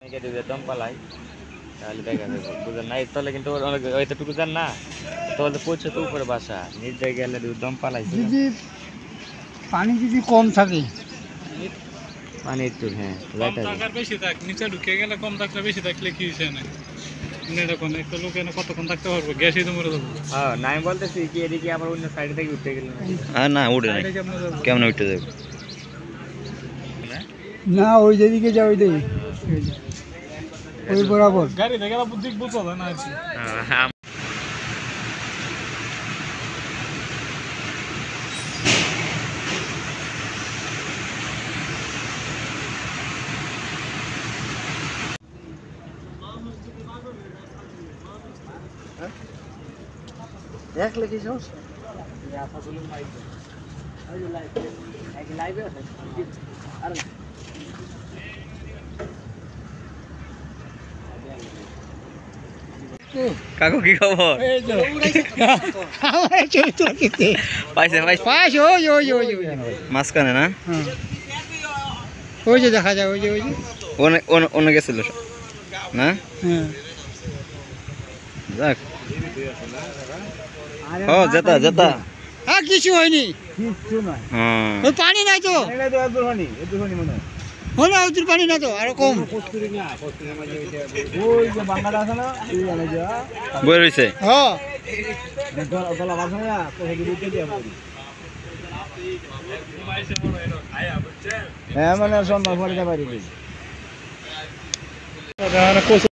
দম পালাই তাহলে দেখা যাবে বুঝেন না তলে কিন্তু ওইটুকু যান না তলে পৌঁছে তো উপরে বাসা নিজ জায়গায় গেলে দম পালাইছে যদি পানি যদি কম থাকে পানি একটু হ্যাঁ কম থাকার বেশি থাক নিচে ঢুকে গেলে কম থাকলে বেশি থাকলে কি হয়েছে না এরকম একটা লোক এনে কতক্ষণ থাকতে পারবো গ্যাসই তো মরে যাবো। হ্যাঁ না আমি বলতেছি কি এদিকে আবার অন্য সাইড থেকে উঠতে গেল না উঠে নাই কেমন উঠতে যাবে না ওই যেদিকে যা ওই দিকে ওই বরাবর গাড়ি থেকে দিক বুঝতে হবে না আর কি। দেখলে কি সমস্যা কাকু কি খবর পাইছে মাঝখানে না ওই যে দেখা যায় ওই যে অন্য গেছিল না যাক ও যেতা যেতা হ্যাঁ কিছু হয়নি কিচ্ছু নয় ওই পানি নাই তো হলো ওদের পানি না তো আরো কম ওই যে বাংলাটা আছে না বই রয়েছে হ্যাঁ হ্যাঁ মানে সন্ধ্যা পরে যাবার